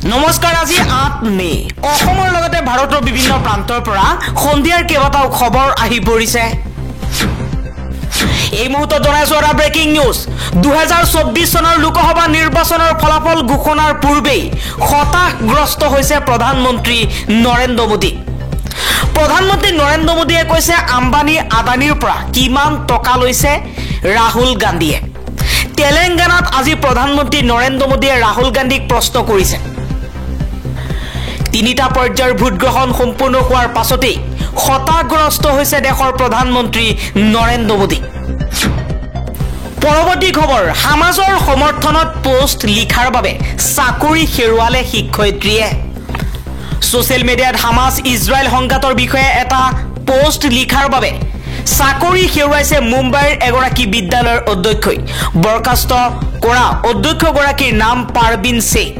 নমস্কাৰ আজি ৮ মে অসমৰ লগতে ভাৰতৰ বিভিন্ন প্ৰান্তৰ পৰা সন্ধিয়াৰ কেইবাটাও খবৰ আহি পৰিছে এই মুহূৰ্তত জনাইছো এটা ব্ৰেকিং নিউজ 2024 চনৰ লোকসভা নিৰ্বাচনৰ ফলাফল ঘোষণাৰ পূৰ্বেই হতাশগ্ৰস্ত হৈছে প্ৰধানমন্ত্ৰী নৰেন্দ্ৰ মোদী প্ৰধানমন্ত্ৰী নৰেন্দ্ৰ মোদীয়ে কৈছে আম্বানী আদানীৰ পৰা কিমান টকা লৈছে ৰাহুল গান্ধীয়ে তেলেংগানাত আজি প্ৰধানমন্ত্ৰী নৰেন্দ্ৰ মোদীয়ে ৰাহুল গান্ধীক প্ৰশ্ন কৰিছে তিনিটা পৰ্যায়ৰ ভোট গ্ৰহণ সম্পূৰ্ণ হোৱাৰ পাছতেই হতাশগ্ৰস্ত হৈছে দেশৰ প্ৰধানমন্ত্ৰী নৰেন্দ্ৰ মোদী পৰৱৰ্তী খবৰ সমাজৰ সমৰ্থনত পোষ্ট লিখাৰ বাবে চাকৰি হেৰুৱালে শিক্ষয়িত্ৰীয়ে সোশ্যাল মিডিয়াত হামাস ইজৰাইল সংঘাতৰ বিষয়ে এটা পোষ্ট লিখাৰ বাবে চাকৰি হেৰুৱাইছে মুম্বাইৰ এগৰাকী বিদ্যালয়ৰ অধ্যক্ষই বৰখাস্ত কৰা অধ্যক্ষগৰাকীৰ নাম পাৰবিন শেখ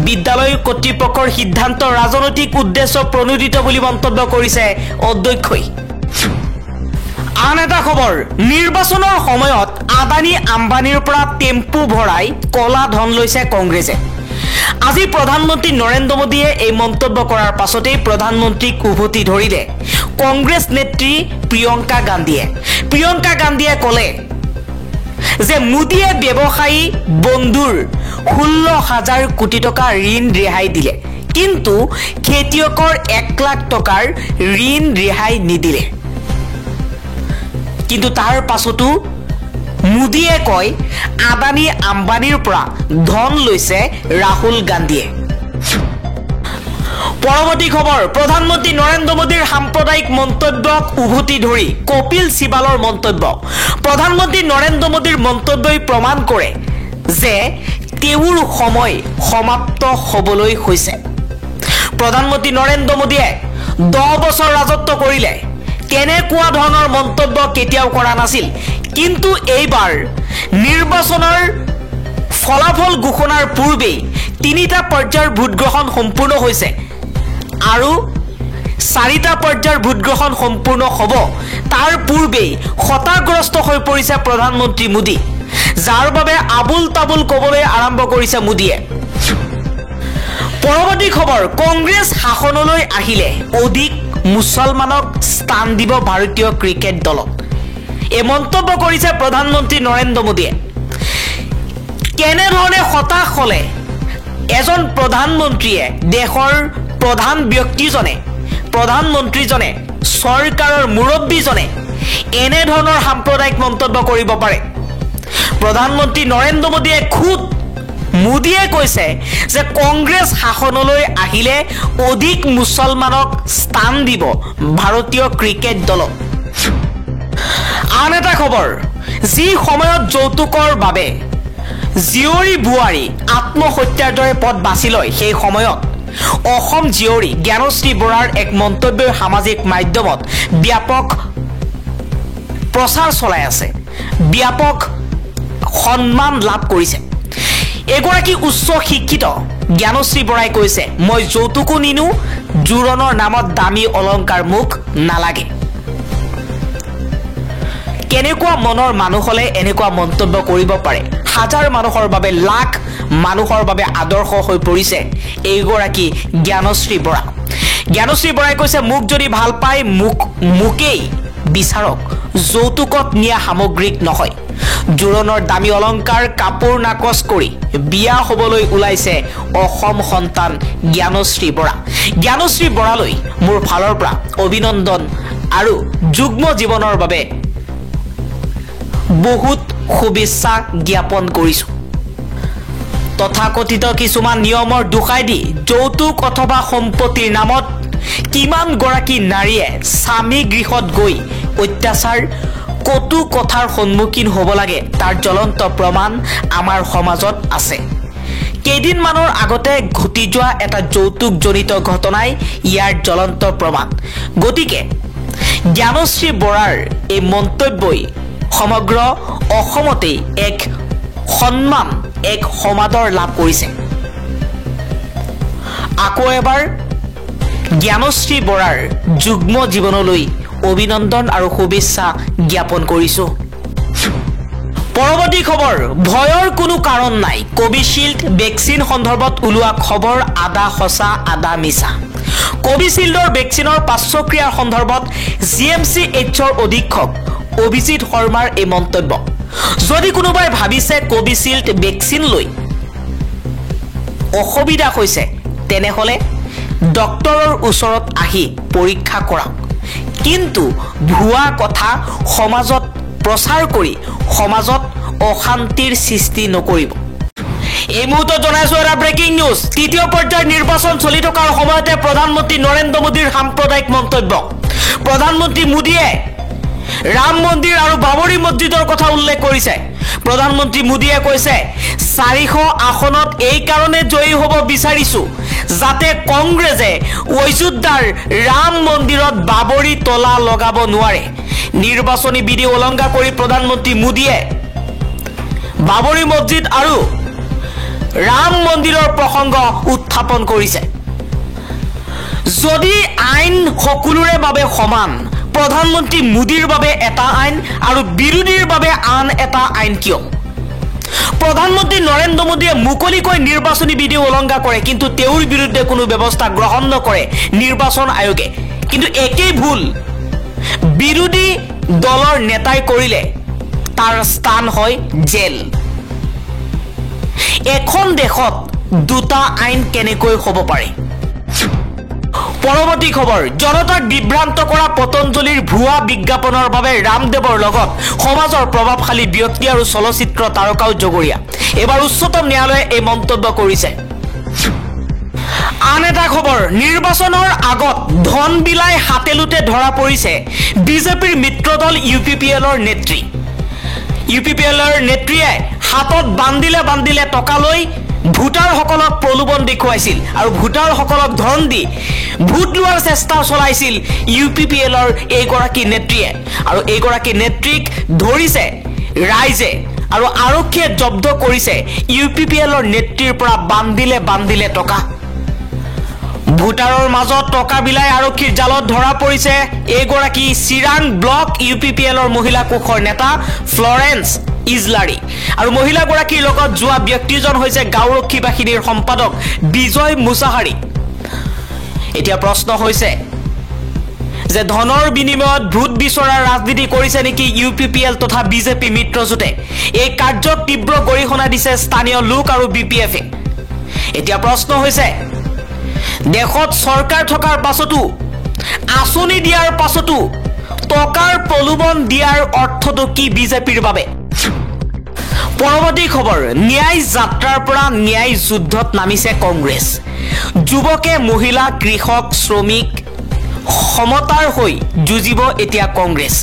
বিদ্যালয় কৰ্তৃপক্ষৰ সিদ্ধান্ত ৰাজনৈতিক উদ্দেশ্য প্ৰণোদিত বুলি মন্তব্য কৰিছে অধ্যক্ষই আন এটা খবৰ নিৰ্বাচনৰ সময়ত আদানী আম্বানীৰ পৰা টেম্পু ভৰাই কলা ধন লৈছে কংগ্ৰেছে আজি প্ৰধানমন্ত্ৰী নৰেন্দ্ৰ মোদীয়ে এই মন্তব্য কৰাৰ পাছতেই প্ৰধানমন্ত্ৰীক উভতি ধৰিলে কংগ্ৰেছ নেত্ৰী প্ৰিয়ংকা গান্ধীয়ে ক'লে যে মোদীয়ে ব্যৱসায়ী বন্ধুৰ 16,000 কোটি টকা ঋণ ৰেহাই দিলে কিন্তু খেতিয়কৰ 1 লাখ টকাৰ ঋণ ৰেহাই নিদিলে কিন্তু তাৰ পাছতো মোদীয়ে কয় আদানী আম্বানীৰ পৰা ধন লৈছে ৰাহুল গান্ধীয়ে পৰৱৰ্তী খবৰ প্ৰধানমন্ত্ৰী নৰেন্দ্ৰ মোদীৰ সাম্প্ৰদায়িক মন্তব্যক উভতি ধৰি কপিল সিবালৰ মন্তব্য প্ৰধানমন্ত্ৰী নৰেন্দ্ৰ মোদীৰ মন্তব্যই প্ৰমাণ কৰে যে তেওঁৰ সময় সমাপ্ত হ'বলৈ হৈছে প্ৰধানমন্ত্ৰী নৰেন্দ্ৰ মোদীয়ে 10 বছৰ ৰাজত্ব কৰিলে কেনেকুৱা ধৰণৰ মন্তব্য কেতিয়াও কৰা নাছিল কিন্তু এইবাৰ নিৰ্বাচনৰ ফলাফল ঘোষণাৰ পূৰ্বেই তিনিটা পৰ্যায়ৰ ভোট গ্ৰহণ সম্পূৰ্ণ হৈছে আৰু 4টা পৰ্যায়ৰ ভোট গ্ৰহণ সম্পূৰ্ণ হ'ব তাৰ পূৰ্বেই হতাশগ্ৰস্ত হৈ পৰিছে প্ৰধানমন্ত্ৰী মোদী যাৰ বাবে আবুল তাবুল ক'বলৈ আৰম্ভ কৰিছে মোদীয়ে পৰৱৰ্তী খবৰ কংগ্ৰেছ শাসনলৈ আহিলে অধিক মুছলমানক স্থান দিব ভাৰতীয় ক্ৰিকেট দলক এই মন্তব্য কৰিছে প্ৰধানমন্ত্ৰী নৰেন্দ্ৰ মোদীয়ে কেনেধৰণে হতাশ হ'লে এজন প্ৰধানমন্ত্ৰীয়ে দেশৰ প্ৰধান ব্যক্তিজনে প্ৰধানমন্ত্ৰীজনে চৰকাৰৰ মুৰব্বীজনে এনে ধৰণৰ সাম্প্ৰদায়িক মন্তব্য কৰিব পাৰে প্ৰধানমন্ত্ৰী নৰেন্দ্ৰ মোদীয়ে খুদ মোদীয়ে কৈছে যে কংগ্ৰেছ শাসনলৈ আহিলে অধিক মুছলমানক স্থান দিব ভাৰতীয় ক্ৰিকেট দলক আন এটা খবৰ যি সময়ত যৌতুকৰ বাবে জীয়ৰী বুৱাৰী আত্মহত্যাৰ দৰে পথ বাছি লয় সেই সময়ত অসম জীয়ৰী জ্ঞানশ্ৰী বৰাৰ এক মন্তব্যই সামাজিক মাধ্যমত ব্যাপক প্ৰচাৰ চলাই আছে ব্যাপক সন্মান লাভ কৰিছে এগৰাকী উচ্চ শিক্ষিত জ্ঞানশ্ৰী বৰাই কৈছে মই যৌতুকো নিনো জোৰণৰ নামত দামী অলংকাৰ মোক নালাগে কেনেকুৱা মনৰ মানুহ হলে এনেকুৱা মন্তব্য কৰিব পাৰে হাজাৰ মানুহৰ বাবে লাখ মানুহৰ বাবে আদৰ্শ হৈ পৰিছে এইগৰাকী জ্ঞানশ্ৰী বৰাই কৈছে মোক যদি ভাল পায় মুকেই বিচাৰক যৌতুকত নিয়া সামগ্ৰিক নহয় জোৰণৰ দামী অলংকাৰ কাপোৰ নাকচ কৰি বিয়া হ'বলৈ ওলাইছে অসম সন্তান জ্ঞানশ্ৰী বৰালৈ মোৰ ফালৰ পৰা অভিনন্দন আৰু যুগ্ম জীৱনৰ বাবে বহুত শুভেচ্ছা জ্ঞাপন কৰিছো তথাকথিত কিছুমান নিয়মৰ দুখাই দি যৌতুক অথবা সম্পত্তিৰ নামত কিমান গৰাকী নাৰীয়ে স্বামী গৃহত গৈ অত্যাচাৰ কটু কথাৰ সন্মুখীন হ'ব লাগে তাৰ জ্বলন্ত প্ৰমাণ আমাৰ সমাজত আছে কেইদিনমানৰ আগতে ঘটি যোৱা এটা যৌতুকজনিত ঘটনাই ইয়াৰ জ্বলন্ত প্ৰমাণ গতিকে জ্ঞানশ্ৰী বৰাৰ এই মন্তব্যই সমগ্ৰ অসমতে এক সন্মান এক সমাদৰ লাভ কৰিছে আকৌ এবাৰ জ্ঞানশ্ৰী বৰাৰ যুগ্ম জীৱনলৈ অভিনন্দন আৰু শুভেচ্ছা জ্ঞাপন কৰিছো পৰৱৰ্তী খবৰ ভয়ৰ কোনো কাৰণ নাই কোভিচিল্ড ভেকচিন সন্দৰ্ভত ওলোৱা খবৰ আদা সঁচা আদা মিছা কোভিচিল্ডৰ ভেকচিনৰ পাৰ্শ্বক্ৰিয়াৰ সন্দৰ্ভত GMCHৰ অধীক্ষক অভিজিত শৰ্মাৰ এই মন্তব্য যদি কোনোবাই ভাবিছে কোভিচিল্ড ভেকচিন লৈ অসুবিধা হৈছে তেনেহলে ডক্টৰৰ ওচৰত আহি পৰীক্ষা কৰাওক কিন্তু ভুৱা কথা সমাজত প্ৰচাৰ কৰি সমাজত অশান্তিৰ সৃষ্টি নকৰিব এই মুহূৰ্তত জনাইছো এটা ব্ৰেকিং নিউজ তৃতীয় পৰ্যায়ৰ নিৰ্বাচন চলি থকাৰ সময়তে প্ৰধানমন্ত্ৰী নৰেন্দ্ৰ মোদীৰ সাম্প্ৰদায়িক মন্তব্য প্ৰধানমন্ত্ৰী মোদীয়ে ৰাম মন্দিৰ আৰু বাবৰি মছজিদৰ কথা উল্লেখ কৰিছে প্ৰধানমন্ত্ৰী মোদীয়ে কৈছে 400 আসনত এই কাৰণে জয়ী হ'ব বিচাৰিছো যাতে কংগ্ৰেছে অযোধ্যাৰ ৰাম মন্দিৰত বাবৰি তলা লগাব নোৱাৰে নিৰ্বাচনী বিধি উলংঘা কৰি প্ৰধানমন্ত্ৰী মোদীয়ে বাবৰি মছজিদ আৰু ৰাম মন্দিৰৰ প্ৰসংগ উত্থাপন কৰিছে যদি আইন সকলোৰে বাবে সমান প্ৰধানমন্ত্ৰী মোদীৰ বাবে এটা আইন আৰু বিৰোধীৰ বাবে আন এটা আইন কিয় প্ৰধানমন্ত্ৰী নৰেন্দ্ৰ মোদীয়ে মুকলিকৈ নিৰ্বাচনী বিধি উলংঘা কৰে কিন্তু তেওঁৰ বিৰুদ্ধে কোনো ব্যৱস্থা গ্ৰহণ নকৰে নিৰ্বাচন আয়োগে কিন্তু একেই ভুল বিৰোধী দলৰ নেতাই কৰিলে তাৰ স্থান হয় জেল এখন দেশত দুটা আইন কেনেকৈ হ'ব পাৰে পৰৱৰ্তী খবৰ জনতাক বিভ্ৰান্ত কৰা পতঞ্জলিৰ ভুৱা বিজ্ঞাপনৰ বাবে ৰামদেৱৰ লগত সমাজৰ প্ৰভাৱশালী ব্যক্তি আৰু চলচ্চিত্ৰ তাৰকাও জগৰীয়া এবাৰ উচ্চতম ন্যায়ালয়ে এই মন্তব্য কৰিছে আন এটা খবৰ নিৰ্বাচনৰ আগত ধন বিলাই হাতেলুতে ধৰা পৰিছে বিজেপিৰ মিত্ৰদল UPPLৰ নেত্ৰী UPPLৰ নেত্ৰীয়ে হাতত বান্দিলে টকা লৈ ভোটাৰসকলক প্ৰলোভন দেখুৱাইছিল আৰু ভোটাৰসকলক ধন দি ভোট লোৱাৰ চেষ্টা চলাইছিল UPPLৰ এইগৰাকী নেত্ৰীয়ে আৰু এইগৰাকী নেত্ৰীক ধৰিছে ৰাইজে আৰু আৰক্ষীয়ে জব্দ কৰিছে UPPLৰ নেত্ৰীৰ পৰা বান্দিলে টকা ভোটাৰৰ মাজত টকা বিলাই আৰক্ষীৰ জালত ধৰা পৰিছে এইগৰাকী চিৰাং ব্লক UPPLৰ মহিলা কোষৰ নেতা ফ্লৰেন্স ইজলাৰী আৰু মহিলাগৰাকীৰ লগত যোৱা ব্যক্তিজন হৈছে গাঁওৰক্ষী বাহিনীৰ সম্পাদক বিজয় মুছাহাৰী এতিয়া প্ৰশ্ন হৈছে যে ধনৰ বিনিময়ত ভোট বিচৰাৰ ৰাজনীতি কৰিছে নেকি UPPL তথা বিজেপি মিত্ৰজোঁটে এই কাৰ্যক তীব্ৰ গৰিহণা দিছে স্থানীয় লোক আৰু BPF এতিয়া প্ৰশ্ন হৈছে দেশত চৰকাৰ থকাৰ পাছতো আঁচনি দিয়াৰ পাছতো টকাৰ প্ৰলোভন দিয়াৰ অৰ্থটো কি বিজেপিৰ বাবে পৰৱৰ্তী খবৰ ন্যায় যাত্ৰাৰ পৰা ন্যায় যুদ্ধত নামিছে কংগ্ৰেছ যুৱকে মহিলা কৃষক শ্ৰমিক সমতাৰ হৈ যুঁজিব এতিয়া কংগ্ৰেছ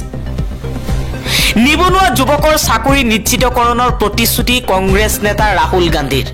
নিবনুৱা যুৱকৰ চাকৰি নিশ্চিতকৰণৰ প্ৰতিশ্ৰুতি কংগ্ৰেছ নেতা ৰাহুল গান্ধীৰ